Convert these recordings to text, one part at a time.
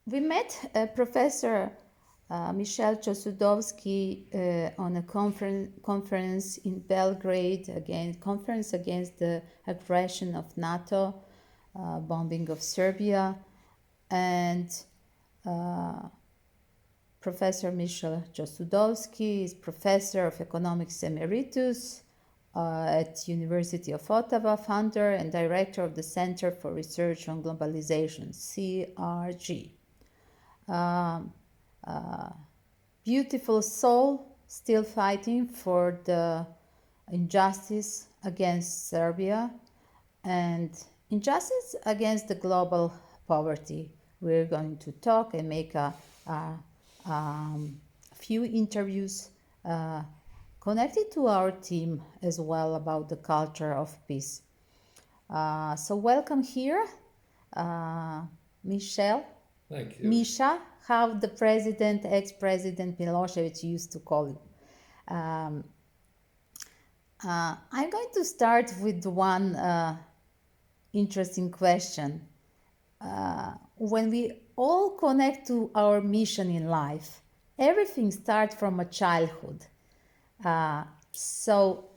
We met Professor Michel Chossudovsky on a conference in Belgrade, conference against the aggression of NATO, bombing of Serbia, and uh, Professor Michel Chossudovsky is Professor of Economics Emeritus at University of Ottawa, founder and director of the Center for Research on Globalization, CRG. Beautiful soul, still fighting for the injustice against Serbia and injustice against the global poverty. We're going to talk and make a few interviews connected to our team as well about the culture of peace. So welcome here, Michel. Thank you. Misha, how the president, ex-president Milosevic used to call you. I'm going to start with one interesting question. When we all connect to our mission in life, everything starts from a childhood. So,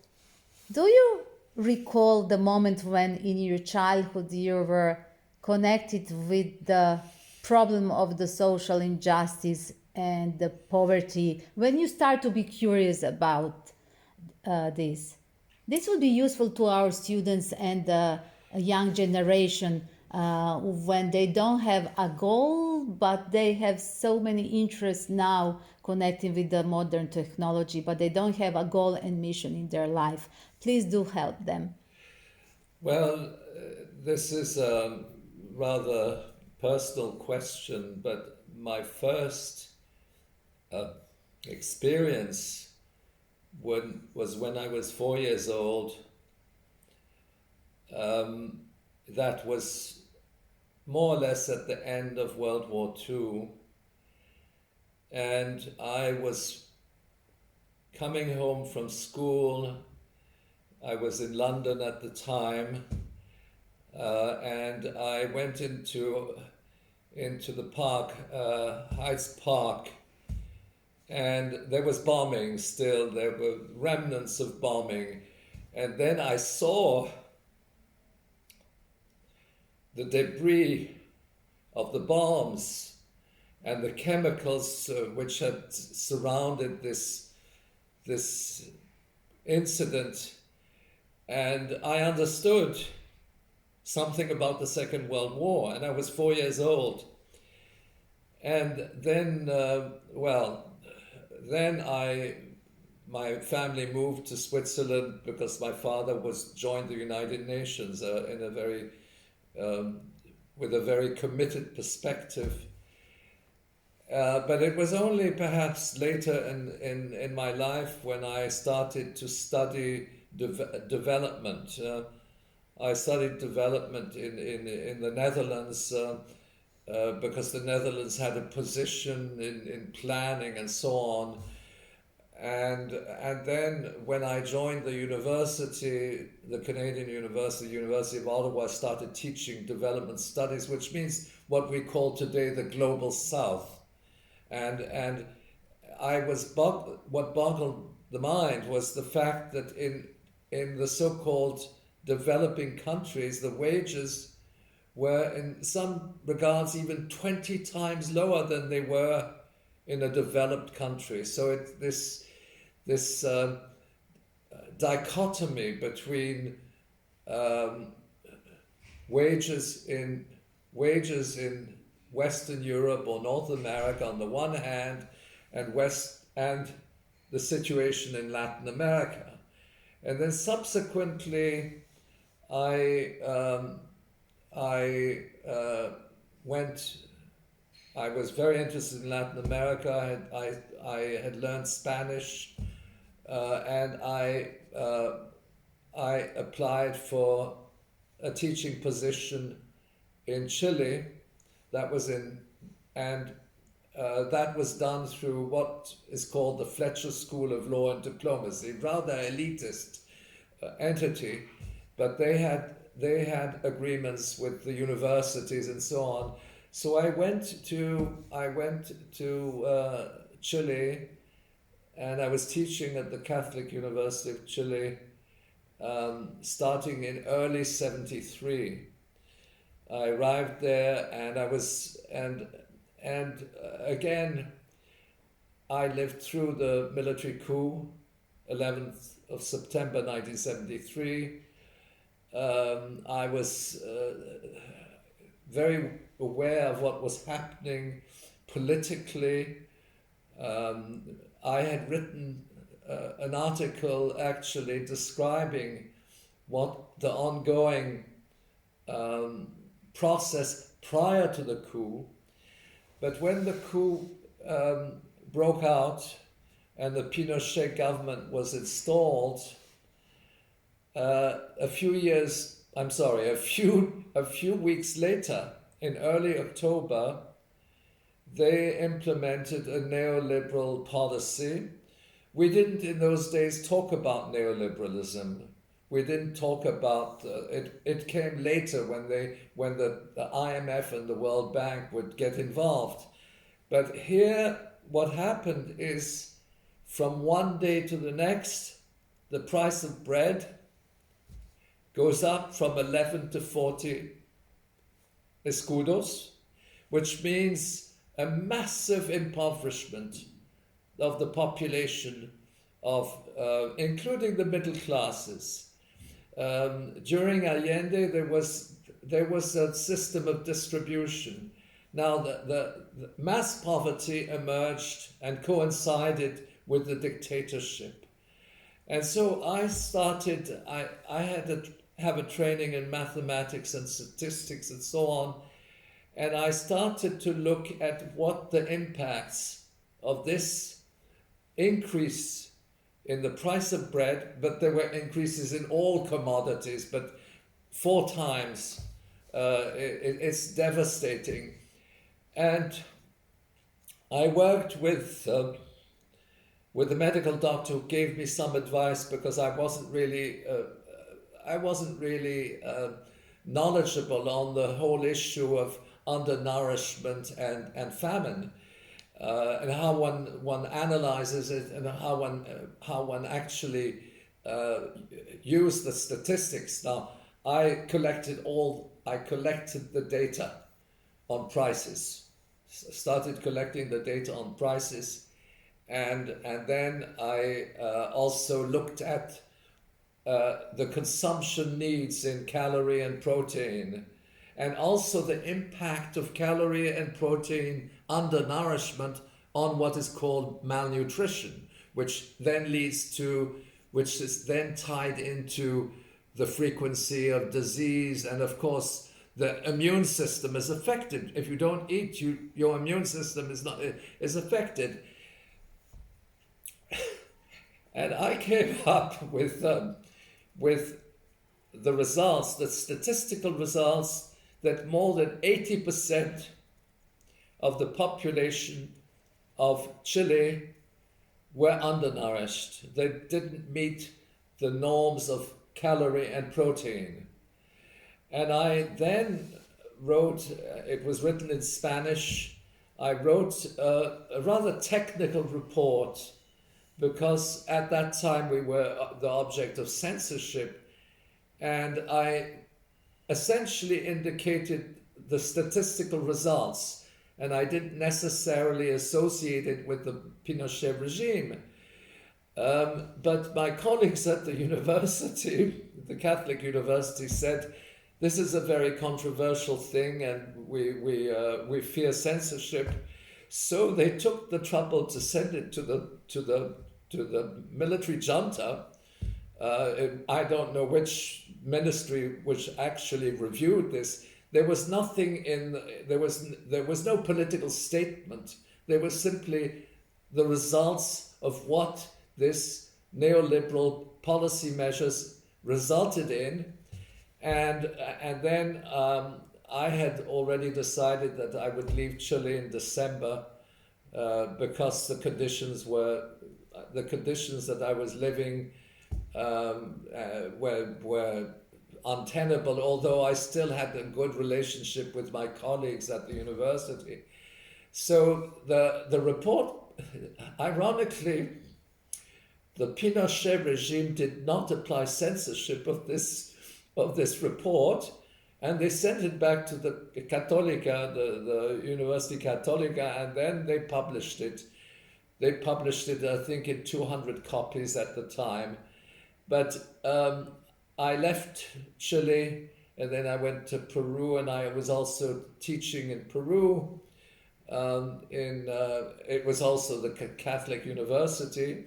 do you recall the moment when in your childhood you were connected with the problem of the social injustice and the poverty, when you start to be curious about this? This will be useful to our students and the young generation when they don't have a goal, but they have so many interests now connecting with the modern technology, but they don't have a goal and mission in their life. Please do help them. Well, this is a rather personal question, but my first experience was when I was 4 years old. That was more or less at the end of World War II. And I was coming home from school. I was in London at the time, and I went into the park, Heights Park, and there was bombing still. There were remnants of bombing, and then I saw the debris of the bombs and the chemicals which had surrounded this incident, and I understood something about the Second World War, and I was 4 years old. And then, my family moved to Switzerland because my father joined the United Nations with a very committed perspective. But it was only perhaps later in my life when I started to study development. I studied development in the Netherlands because the Netherlands had a position in planning and so on. And then when I joined the university, the Canadian University, University of Ottawa, I started teaching development studies, which means what we call today the Global South. And I was what boggled the mind was the fact that in the so-called developing countries, the wages were in some regards even 20 times lower than they were in a developed country. So this dichotomy between wages in Western Europe or North America on the one hand, and the situation in Latin America, and then subsequently I was very interested in Latin America. I had learned Spanish, and I applied for a teaching position in Chile. That was that was done through what is called the Fletcher School of Law and Diplomacy, rather elitist entity, but they had agreements with the universities and so on So I went to Chile, and I was teaching at the Catholic University of Chile, starting in early '73. I arrived there, and I was and again I lived through the military coup, 11th of September 1973. I was very aware of what was happening politically. I had written an article actually describing what the ongoing process prior to the coup. But when the coup broke out and the Pinochet government was installed, a few weeks later, in early October, they implemented a neoliberal policy. We didn't in those days talk about neoliberalism. We didn't talk about it. It came later when the IMF and the World Bank would get involved. But here, what happened is, from one day to the next, the price of bread goes up from 11 to 40 escudos, which means a massive impoverishment of the population, including the middle classes. During Allende, there was a system of distribution. Now, the mass poverty emerged and coincided with the dictatorship. And so I had to have a training in mathematics and statistics and so on. And I started to look at what the impacts of this increase in the price of bread, but there were increases in all commodities, but 4 times. It's devastating. And I worked with a medical doctor who gave me some advice, because I wasn't really knowledgeable on the whole issue of undernourishment and famine, and how one analyzes it, and how one actually use the statistics. Now, I collected the data on prices, started collecting the data on prices, and then I also looked at the consumption needs in calorie and protein, and also the impact of calorie and protein undernourishment on what is called malnutrition, which is then tied into the frequency of disease, and of course the immune system is affected. If you don't eat, your immune system is affected. And I came up with the results, the statistical results, that more than 80% of the population of Chile were undernourished. They didn't meet the norms of calorie and protein. And I then wrote, it was written in Spanish, I wrote a rather technical report, because at that time we were the object of censorship, and I essentially indicated the statistical results, and I didn't necessarily associate it with the Pinochet regime. But my colleagues at the university, the Catholic University, said, this is a very controversial thing, and we fear censorship. So they took the trouble to send it to the military junta. I don't know which ministry which actually reviewed this. There was nothing there was no political statement. There was simply the results of what this neoliberal policy measures resulted in, and then I had already decided that I would leave Chile in December, because the conditions that I was living were untenable, although I still had a good relationship with my colleagues at the university. So the report, ironically, the Pinochet regime did not apply censorship of this report, and they sent it back to the Católica, the University Católica, and then they published it. They published it, I think, in 200 copies at the time. But I left Chile, and then I went to Peru, and I was also teaching in Peru. It was also the Catholic University,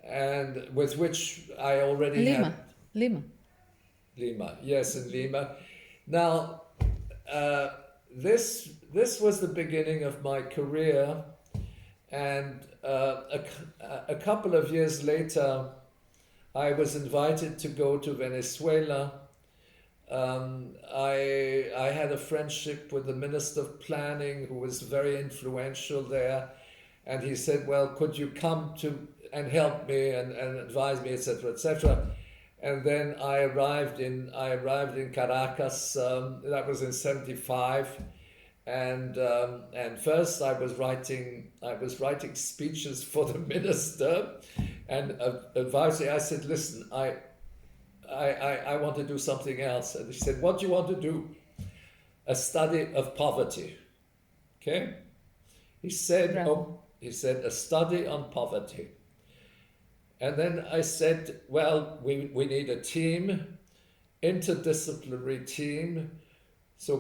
and with which I already Lima. had Lima. Yes, in Lima. Now, this was the beginning of my career, and a couple of years later, I was invited to go to Venezuela. I had a friendship with the Minister of Planning, who was very influential there, and he said, "Well, could you come to and help me and advise me, etc., etc." And then I arrived in Caracas. That was in '75, and first I was writing speeches for the minister, and advising. I said, "Listen, I want to do something else." And he said, "What do you want to do?" "A study of poverty." Okay, he said. Bravo. Oh, he said, "A study on poverty." And then I said, "Well, we need a team, interdisciplinary team." So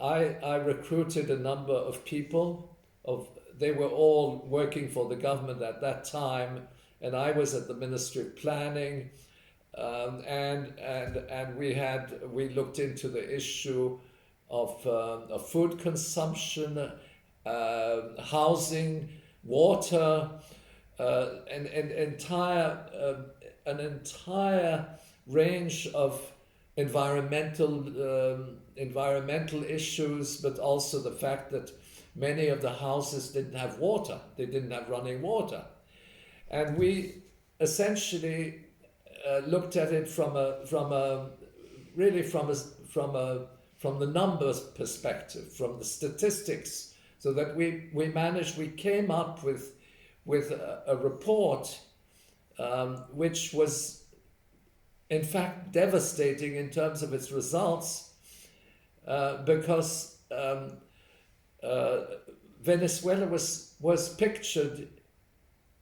I recruited a number of people. They were all working for the government at that time, and I was at the Ministry of Planning, and we looked into the issue of food consumption, housing, water. An entire range of environmental issues, but also the fact that many of the houses didn't have water; they didn't have running water, and we essentially looked at it from the numbers perspective, from the statistics, so that we came up with a report which was in fact devastating in terms of its results, because Venezuela was pictured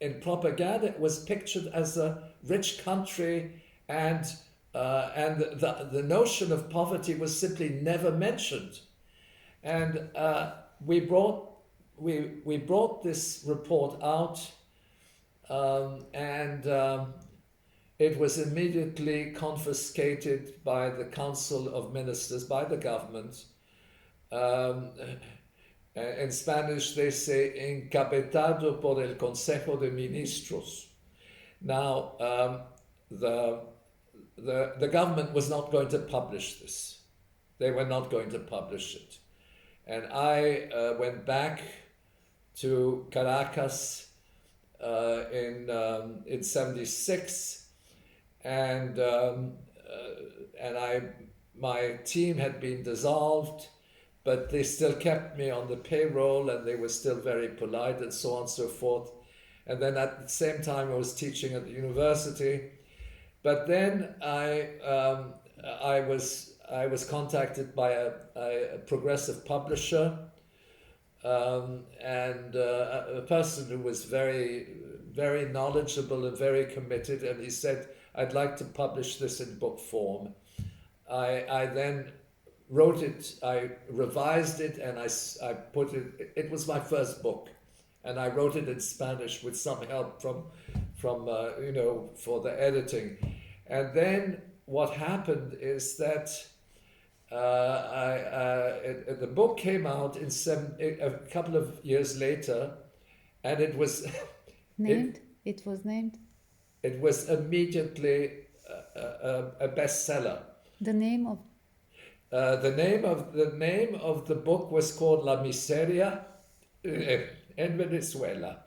in propaganda. It was pictured as a rich country, and the notion of poverty was simply never mentioned. And we brought this report out, and it was immediately confiscated by the Council of Ministers, by the government. In Spanish, they say encabezado por el Consejo de Ministros. Now, the government was not going to publish this. They were not going to publish it. And I went back to Caracas in '76, and my team had been dissolved, but they still kept me on the payroll, and they were still very polite, and so on and so forth. And then at the same time, I was teaching at the university. But then I was contacted by a progressive publisher, and a person who was very, very knowledgeable and very committed, and he said, "I'd like to publish this in book form." I then wrote it, I revised it, and I put it. It was my first book, and I wrote it in Spanish with some help from for the editing. And then what happened is that the book came out a couple of years later, and it was named. It was named. It was immediately a bestseller. The name of. The name of the book was called La Miseria en Venezuela,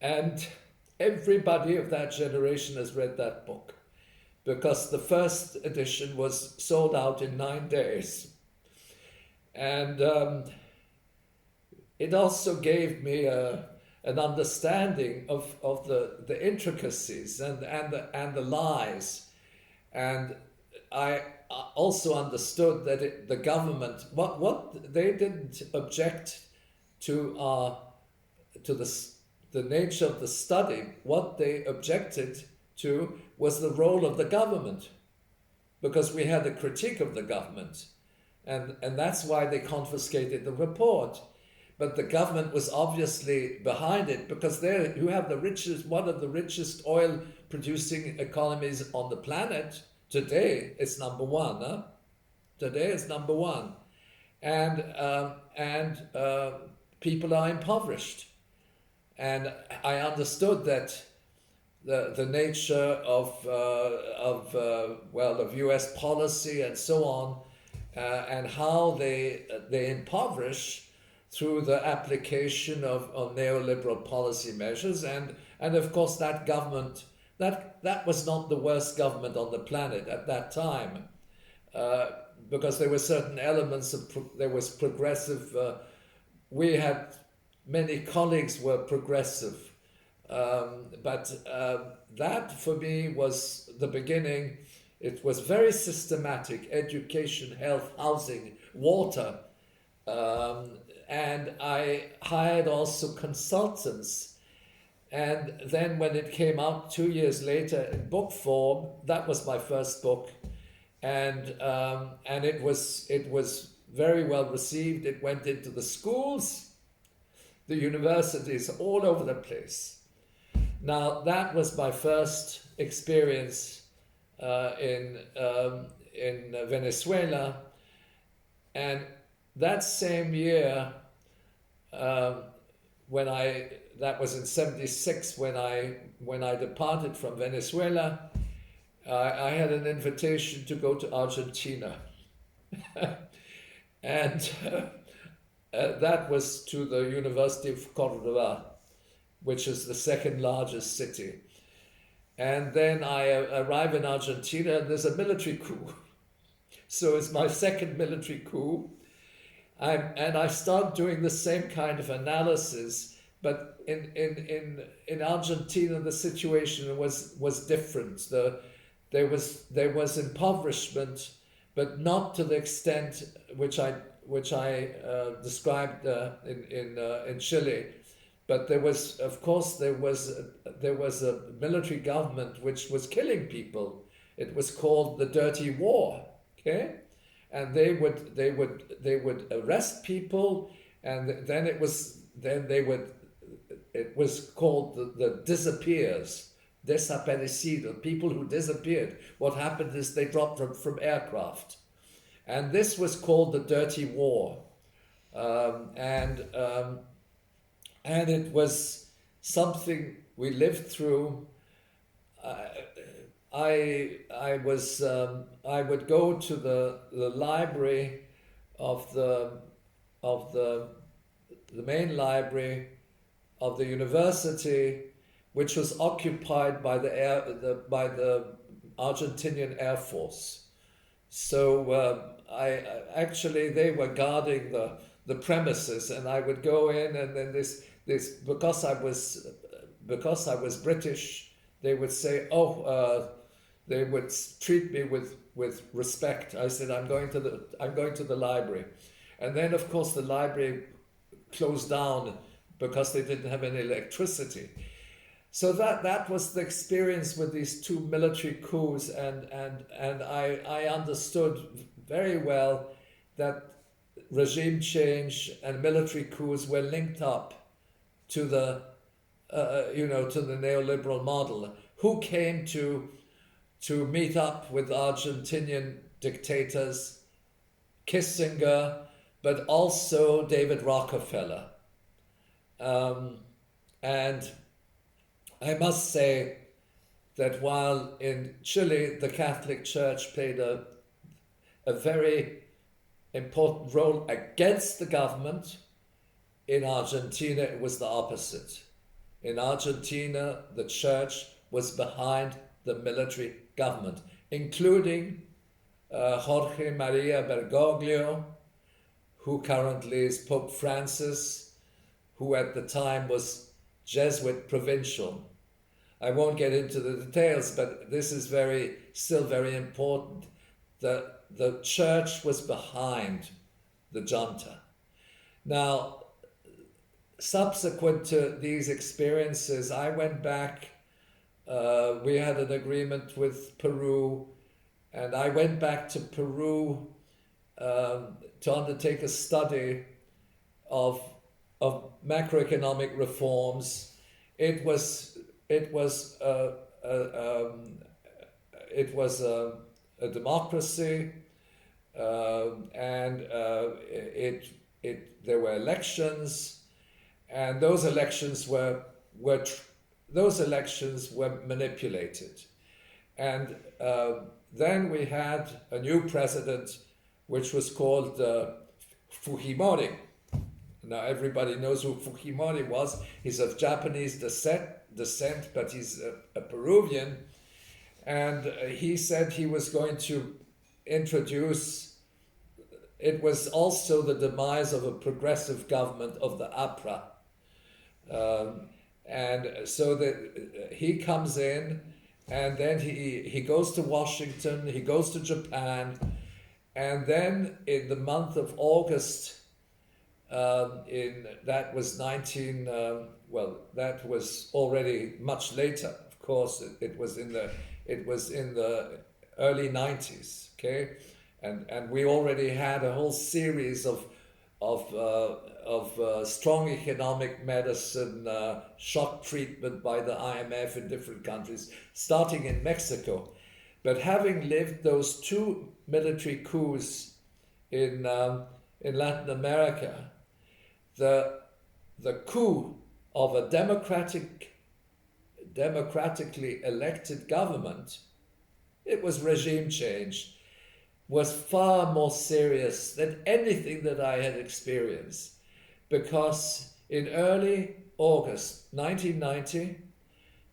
and everybody of that generation has read that book. because the first edition was sold out in 9 days. And it also gave me an understanding of the intricacies and the lies. And I also understood that the government, what they didn't object to the nature of the study. What they objected to was the role of the government, because we had a critique of the government, and that's why they confiscated the report. But the government was obviously behind it, because you have one of the richest oil producing economies on the planet. Today it's number one. Huh? Today it's number one, and people are impoverished. And I understood that the nature of U.S. policy and so on, and how they impoverish through the application of neoliberal policy measures, and of course that government, that was not the worst government on the planet at that time, because there were certain elements there was progressive. We had many colleagues were progressive, but that for me was the beginning. It was very systematic: education, health, housing, water, and I hired also consultants. And then when it came out 2 years later in book form, that was my first book, and it was very well received. It went into the schools, the universities, all over the place. Now that was my first experience in Venezuela, and that same year, that was in '76 when I departed from Venezuela, I had an invitation to go to Argentina, and that was to the University of Córdoba, which is the second largest city. And then I arrive in Argentina, and there's a military coup. So it's my second military coup. And I start doing the same kind of analysis, but in Argentina the situation was different. There was impoverishment, but not to the extent which I described in Chile. But there was, of course, there was a military government which was killing people. It was called the Dirty War. Okay. And they would arrest people, and then it was called the disappears, desaparecido, people who disappeared. What happened is they dropped from aircraft, and this was called the Dirty War, and it was something we lived through. I would go to the library of the main library of the university, which was occupied by the Argentinian Air Force. So they were guarding the premises, and I would go in, and then this because I was British, they would say, they would treat me with respect. I said, I'm going to the library. And then of course the library closed down because they didn't have any electricity. So that was the experience with these two military coups, and I understood very well that regime change and military coups were linked up to the to the neoliberal model. Who came to meet up with Argentinian dictators? Kissinger, but also David Rockefeller. And I must say that while in Chile the Catholic Church played a very important role against the government, in Argentina it was the opposite. In Argentina, the church was behind the military government. including Jorge Maria Bergoglio, who currently is Pope Francis, who at the time was Jesuit provincial. I won't get into the details, but this is still very important. The church was behind the junta. Now, subsequent to these experiences, I went back. We had an agreement with Peru, and I went back to Peru to undertake a study of macroeconomic reforms. It was a democracy, and there were elections, and those elections were manipulated, and then we had a new president, which was called Fujimori. Now everybody knows who Fujimori was. He's of Japanese descent, but he's a Peruvian. And he said he was going to introduce, it was also the demise of a progressive government of the APRA. And so he comes in, and then he goes to Washington, he goes to Japan, and then in the month of August, that was already much later. Of course, it was in the early 90s. Okay, and we already had a whole series of strong economic medicine, shock treatment by the IMF in different countries, starting in Mexico. But having lived those two military coups in Latin America, the coup of a democratically elected government, it was regime change, was far more serious than anything that I had experienced, because in early August 1990,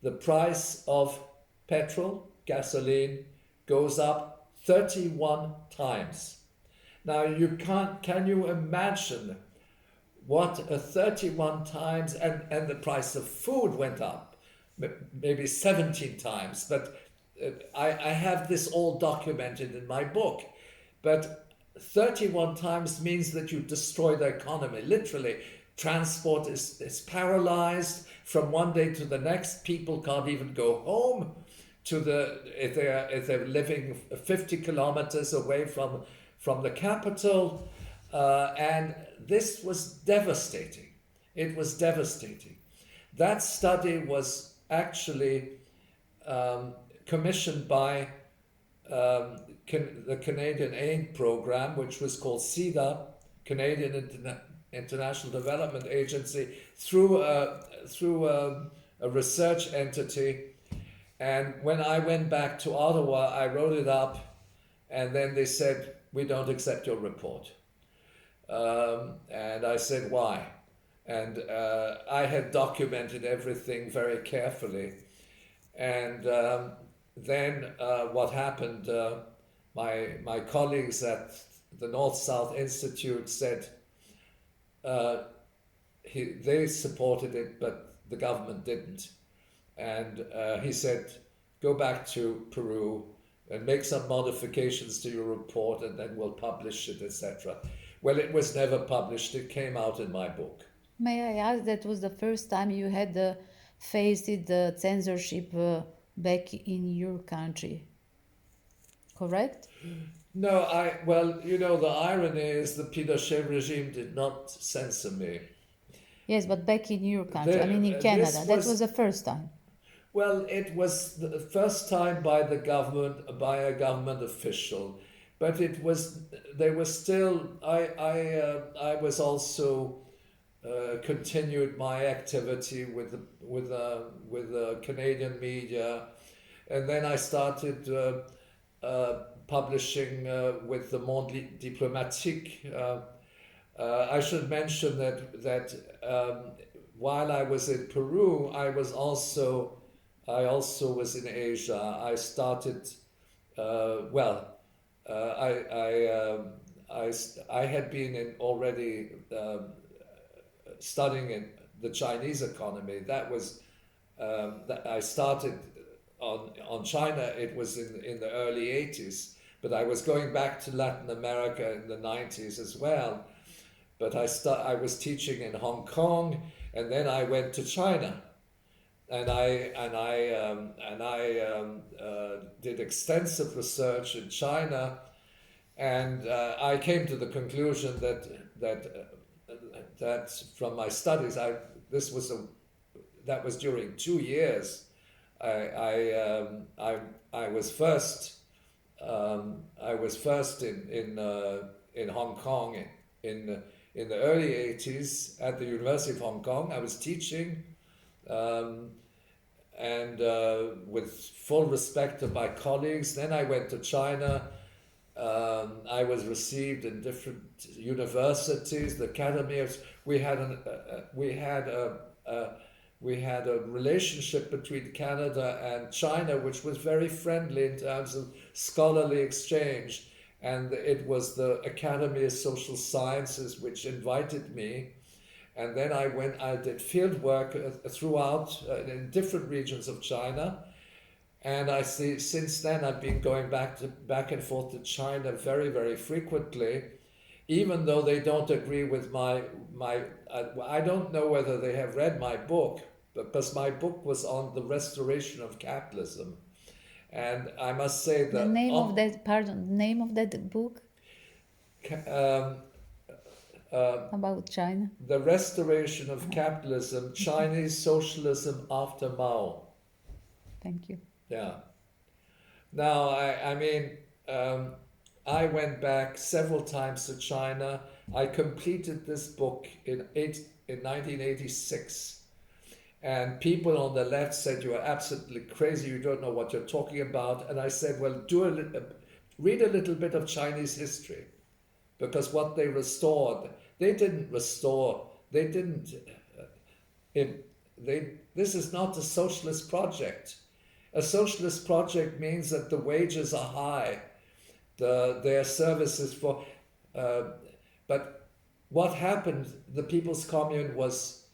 the price of petrol, gasoline, goes up 31 times. Now can you imagine what a 31 times, and the price of food went up maybe 17 times, but I have this all documented in my book. But 31 times means that you destroy the economy. Literally, transport is paralyzed from one day to the next. People can't even go home if they're living 50 kilometers away from the capital. And this was devastating. It was devastating. That study was actually commissioned by the Canadian Aid Program, which was called CIDA, Canadian International Development Agency, through a research entity. And when I went back to Ottawa, I wrote it up, and then they said, "We don't accept your report." And I said, "Why?" And I had documented everything very carefully. And then what happened, my colleagues at the North-South Institute said they supported it, but the government didn't. And he said, "Go back to Peru and make some modifications to your report, and then we'll publish it, etc." Well, it was never published. It came out in my book. May I ask, that was the first time you had faced the censorship back in your country, correct? No, the irony is the Pinochet regime did not censor me. Yes, but back in your country, I mean in Canada, that was the first time. Well, it was the first time by a government official, but I was also continued my activity with the Canadian media, and then I started publishing with the Monde Diplomatique. I should mention that while I was in Peru, I also was in Asia. I started well, I had been already studying in the Chinese economy. That was that I started on China. It was in the early 80s, but I was going back to Latin America in the 90s as well. But I was teaching in Hong Kong, and then I went to China, and I did extensive research in China, and I came to the conclusion that from my studies, that was during 2 years. I was first in Hong Kong in the early 80s at the University of Hong Kong. I was teaching, um, and with full respect of my colleagues. Then I went to China. I was received in different universities, the academy of. We had a relationship between Canada and China, which was very friendly in terms of scholarly exchange. And it was the Academy of Social Sciences which invited me. And then I did field work throughout in different regions of China. And I see since then I've been going back and forth to China very, very frequently, even though they don't agree with my I don't know whether they have read my book, because my book was on the restoration of capitalism. And I must say The that name of that, pardon, the name of that book um, about China? the restoration of capitalism, Chinese socialism after Mao. Thank you. Yeah. Now, I mean, I went back several times to China. I completed this book in 1986. And people on the left said, "You are absolutely crazy. You don't know what you're talking about." And I said, "Well, read a little bit of Chinese history, because what they restored, they didn't restore. They didn't. This is not a socialist project. A socialist project means that the wages are high, their services for. But what happened? The People's Commune was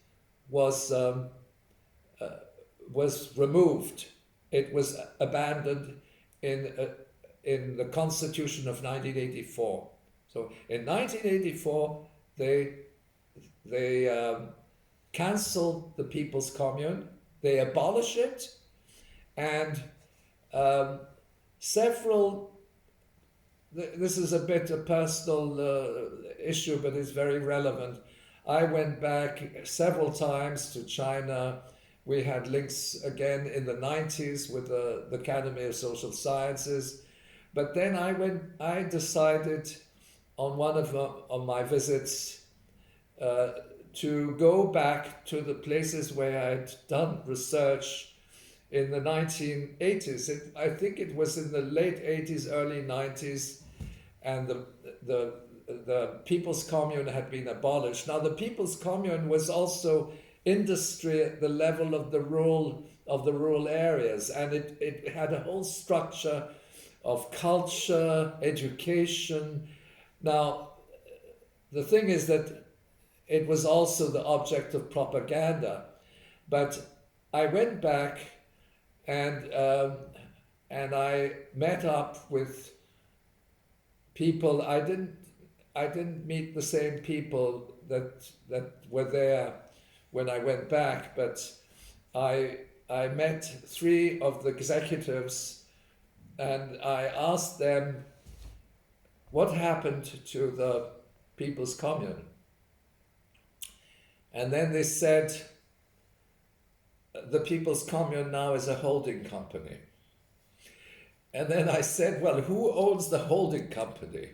removed. It was abandoned in the Constitution of 1984. So in 1984, they cancelled the People's Commune. They abolished it, and several. This is a bit a personal issue, but it's very relevant. I went back several times to China. We had links again in the 90s with the Academy of Social Sciences. But then I decided on one of my visits to go back to the places where I'd done research in the 1980s. I think it was in the late 80s, early 90s, and the People's Commune had been abolished. Now, the People's Commune was also industry at the level of the rural areas, and it had a whole structure of culture, education. Now, the thing is that it was also the object of propaganda. But I went back and I met up with people. I didn't meet the same people that were there when I went back, but I met 3 of the executives, and I asked them what happened to the People's Commune. And then they said, the People's Commune now is a holding company. And then I said, well, who owns the holding company?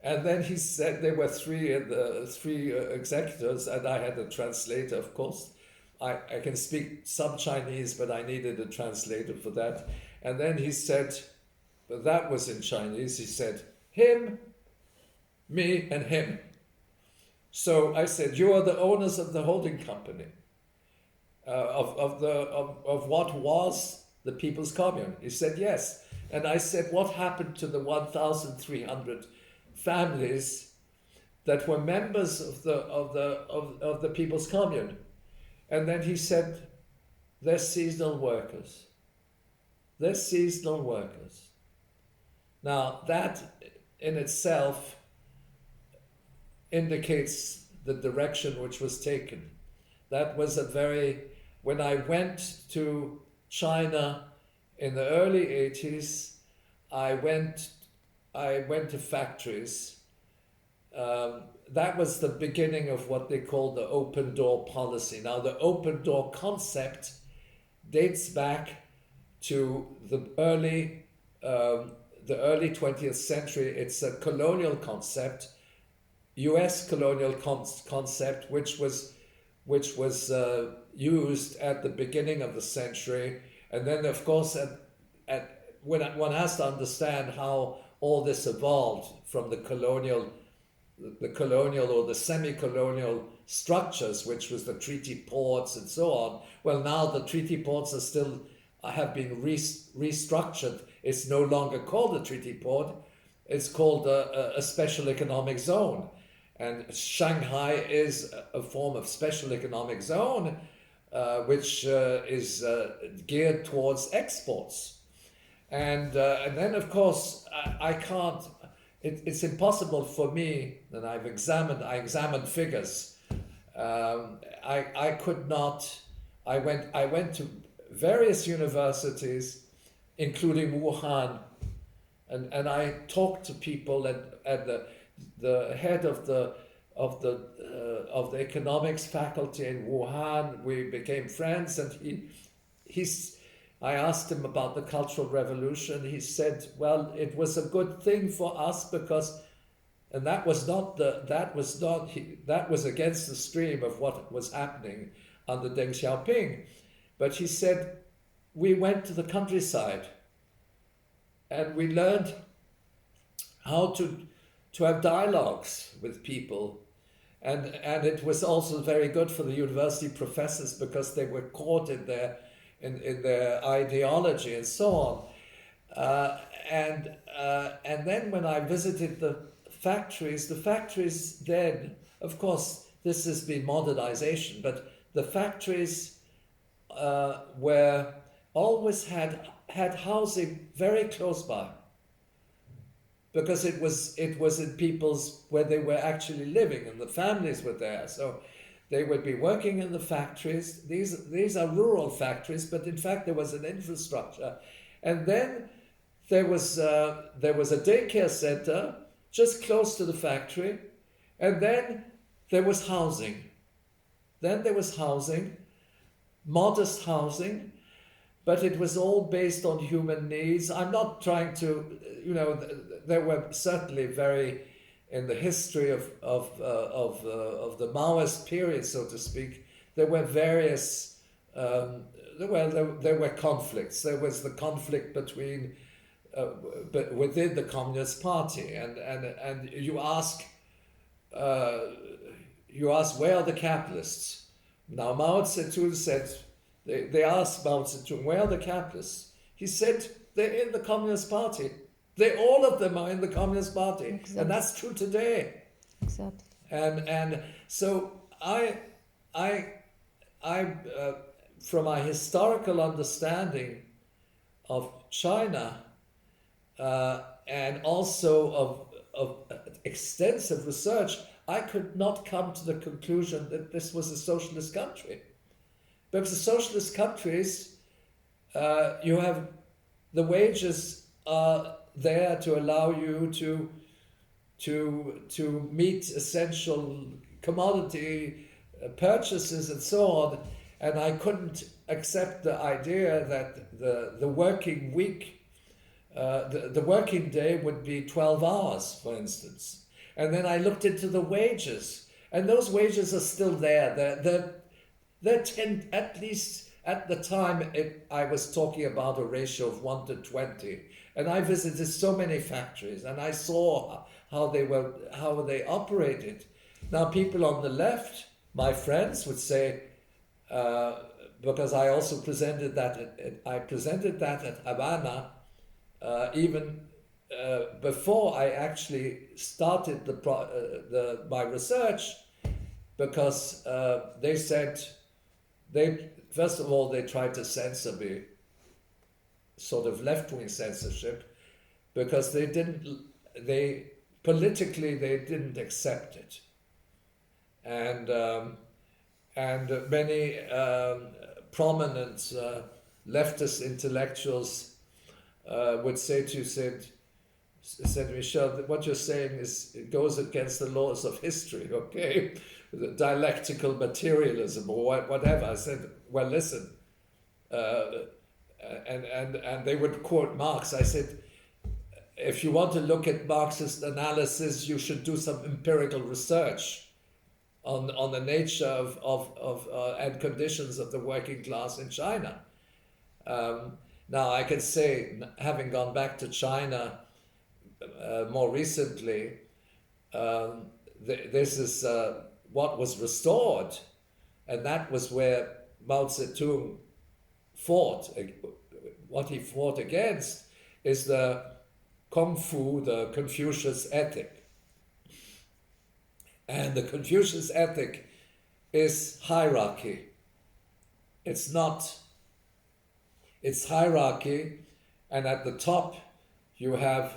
And then he said there were 3 executors, and I had a translator, of course. I can speak some Chinese, but I needed a translator for that. And then he said, but that was in Chinese, he said, him, me, and him. So I said, you are the owners of the holding company, of what was the People's Commune. He said, yes. And I said, what happened to the 1,300 families that were members of the People's Commune? And then he said, they're seasonal workers. They're seasonal workers. Now, that in itself indicates the direction which was taken. That was when I went to China in the early 80s, I went to factories. That was the beginning of what they call the open door policy. Now, the open door concept dates back to the early 20th century. It's a colonial concept, U.S. colonial concept, which was used at the beginning of the century, and then of course when one has to understand how all this evolved from the colonial or the semi-colonial structures, which was the treaty ports and so on. Well, now the treaty ports have been restructured. It's no longer called a treaty port. It's called a special economic zone. And Shanghai is a form of special economic zone, which is geared towards exports. And then, of course, I can't. It's impossible for me. And I examined figures. I could not. I went to various universities, including Wuhan, and I talked to people, and the head of the economics faculty in Wuhan. We became friends, and I asked him about the Cultural Revolution. He said, "Well, it was a good thing for us because," and that was against the stream of what was happening under Deng Xiaoping. But he said, "We went to the countryside, and we learned how to have dialogues with people. And it was also very good for the university professors because they were caught in their ideology and so on. And then when I visited the factories then, of course, this has been modernization, but the factories were always had housing very close by, because it was in people's where they were actually living, and the families were there. So they would be working in the factories. These are rural factories, but in fact there was an infrastructure. And then there was a daycare center just close to the factory, and then there was housing. Modest housing, but it was all based on human needs. I'm not trying to, there were certainly in the history of the Maoist period, so to speak, there were various, there were conflicts. There was the conflict between, within the Communist Party, and you ask, where are the capitalists? Now Mao Zedong said, they asked Mao Zedong, where are the capitalists? He said, they're in the Communist Party. All of them are in the Communist Party. Exactly. And that's true today. Exactly. And so I from my historical understanding of China, and also of extensive research, I could not come to the conclusion that this was a socialist country. Because the socialist countries, you have the wages are there to allow you to meet essential commodity purchases and so on. And I couldn't accept the idea that the working week, the working day would be 12 hours, for instance. And then I looked into the wages, and those wages are still there. They're 10, at least at the time I was talking about a ratio of 1 to 20. And I visited so many factories, and I saw how they operated. Now, people on the left, my friends, would say, because I also presented that at Havana, even before I actually started my research, because they said first of all they tried to censor me, sort of left-wing censorship, because they politically they didn't accept it, and many prominent leftist intellectuals would say to you, said Michel, what you're saying it goes against the laws of history, okay? The dialectical materialism or whatever. I said, well, listen, and they would quote Marx. I said, if you want to look at Marxist analysis, you should do some empirical research on the nature of and conditions of the working class in China. Now I can say, having gone back to China more recently, this is what was restored, and that was where Mao Zedong fought. What he fought against is the Kung Fu, the Confucius ethic. And the Confucius ethic is hierarchy. It's hierarchy, and at the top you have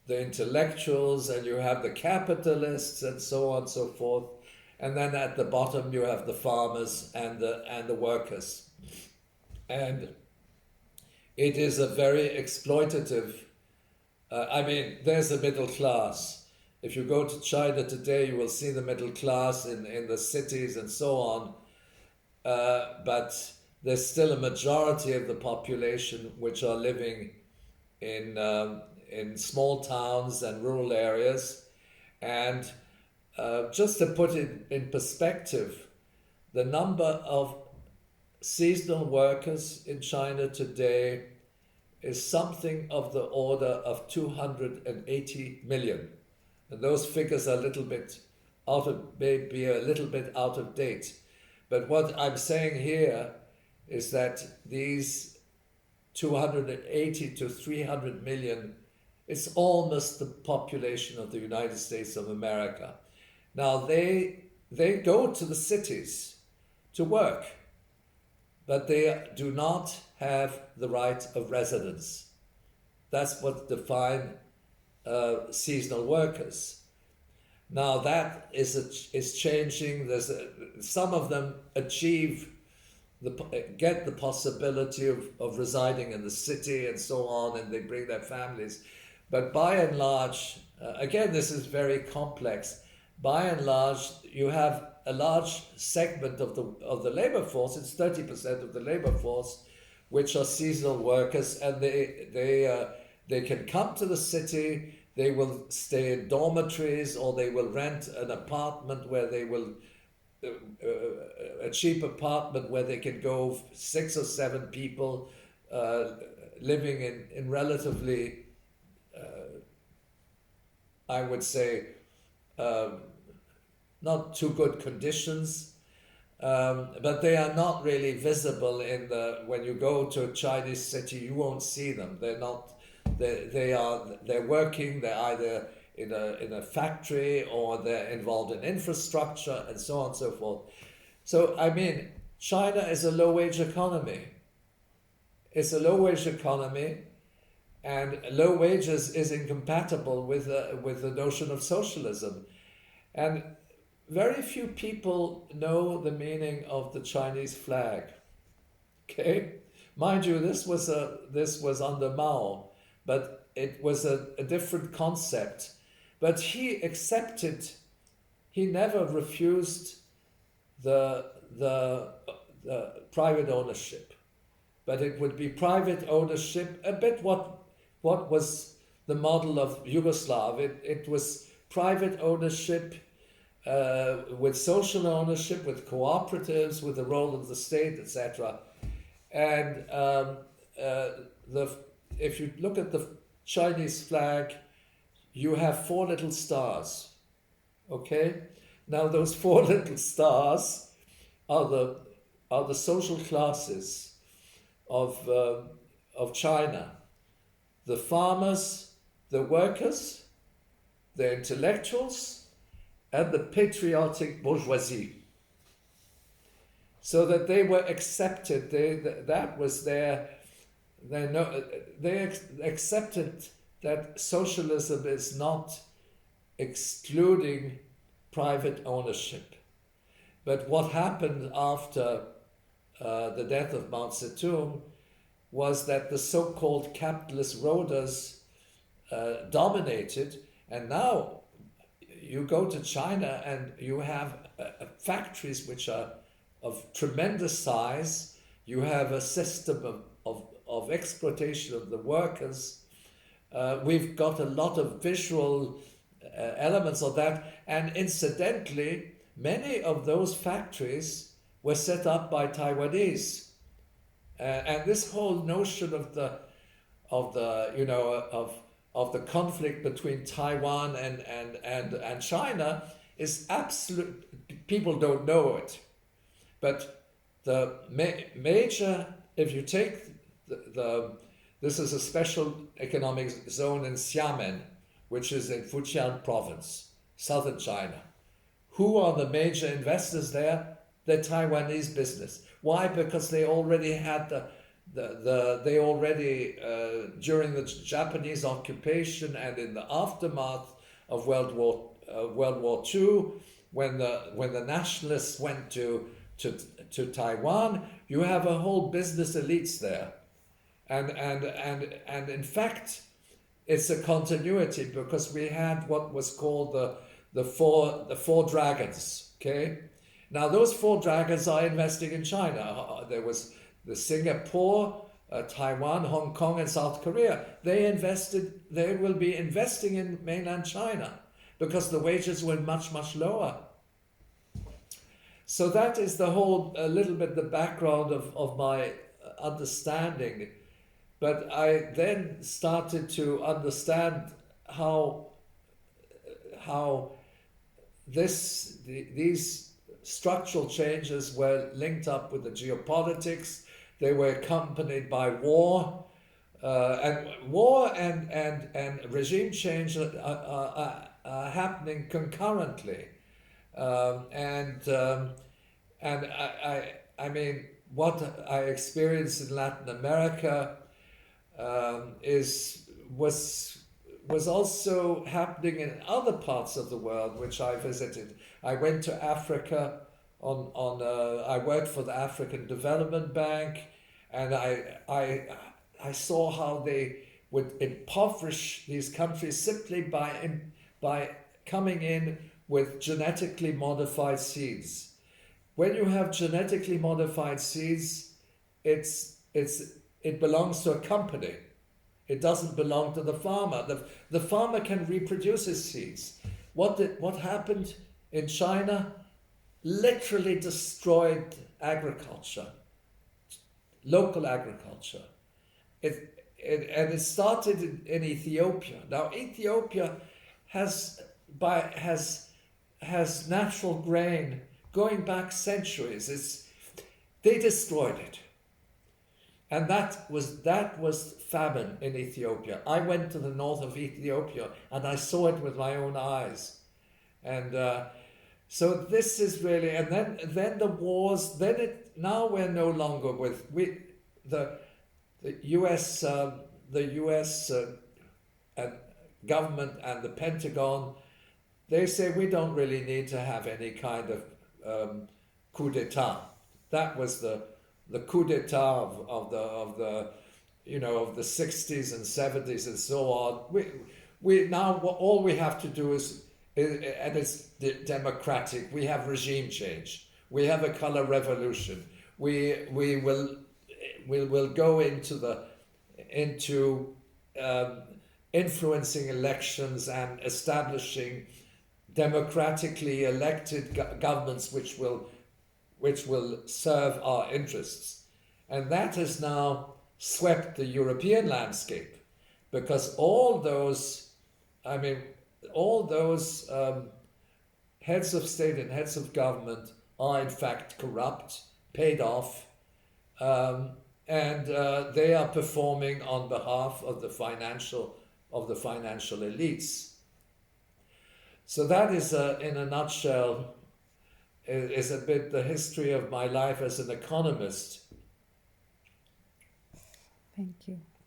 the intellectuals and you have the capitalists and so on and so forth, and then at the bottom you have the farmers and the workers. And it is a very exploitative, there's a middle class. If you go to China today, you will see the middle class in the cities and so on, but there's still a majority of the population which are living in small towns and rural areas. And just to put it in perspective, the number of seasonal workers in China today is something of the order of 280 million. And those figures are maybe a little bit out of date. But what I'm saying here is that these 280 to 300 million, it's almost the population of the United States of America. Now they go to the cities to work, but they do not have the right of residence. That's what defines seasonal workers. Now that is changing. Some of them get the possibility of residing in the city and so on, and they bring their families. But by and large, again, this is very complex. By and large, you have a large segment of the labor force. It's 30% of the labor force, which are seasonal workers, and they can come to the city. They will stay in dormitories, or they will rent an apartment where they will a cheap apartment where they can go 6 or 7 people living in relatively, I would say, not too good conditions, but they are not really visible when you go to a Chinese city. You won't see them. They're working. They're either in a factory, or they're involved in infrastructure and so on and so forth. So China is a low-wage economy. It's a low-wage economy, and low wages is incompatible with the notion of socialism. And very few people know the meaning of the Chinese flag. Okay, mind you, this was under Mao, but it was a different concept. But he never refused the private ownership. But it would be private ownership, a bit what was the model of Yugoslavia. It was private ownership with social ownership, with cooperatives, with the role of the state, etc. And if you look at the Chinese flag, you have 4 little stars. Okay? Now those 4 little stars are the social classes of China. the farmers, the workers, the intellectuals, and the patriotic bourgeoisie. So that they were accepted, that was they accepted that socialism is not excluding private ownership. But what happened after the death of Mao Zedong was that the so-called capitalist roaders dominated, and now you go to China and you have factories which are of tremendous size. You have a system of exploitation of the workers. We've got a lot of visual elements of that, and incidentally, many of those factories were set up by Taiwanese, and this whole notion of the conflict between Taiwan and China is absolute. People don't know it, but the major, if you take this is a special economic zone in Xiamen, which is in Fujian province, southern China. Who are the major investors there? The Taiwanese business. Why? Because they already had during the Japanese occupation and in the aftermath of World War II, when the nationalists went to Taiwan, you have a whole business elites there, and in fact, it's a continuity because we had what was called the four dragons. Okay, now those four dragons are investing in China. There was the Singapore, Taiwan, Hong Kong, and South Korea. They will be investing in mainland China because the wages were much lower. So that is a little bit the background of my understanding. But I then started to understand how these structural changes were linked up with the geopolitics. They were accompanied by war, and regime change are happening concurrently. I mean, what I experienced in Latin America was also happening in other parts of the world which I visited. I went to Africa I worked for the African Development Bank, and I saw how they would impoverish these countries simply by coming in with genetically modified seeds. When you have genetically modified seeds, it belongs to a company. It doesn't belong to the farmer. The farmer can reproduce his seeds. What happened in China? Literally destroyed agriculture, local agriculture. It started in Ethiopia. Now Ethiopia has natural grain going back centuries. They destroyed it. And that was famine in Ethiopia. I went to the north of Ethiopia and I saw it with my own eyes. And so this is really, and then the wars. Now we're no longer with the U.S. Government and the Pentagon. They say we don't really need to have any kind of coup d'état. That was the coup d'état of the 60s and 70s and so on. We now all we have to do is and it's democratic. We have regime change. We have a color revolution. We will go into influencing elections and establishing democratically elected governments which will serve our interests. And that has now swept the European landscape, because all those heads of state and heads of government are in fact corrupt, paid off, and they are performing on behalf of the financial elites. So that is, in a nutshell, is a bit the history of my life as an economist. Thank you.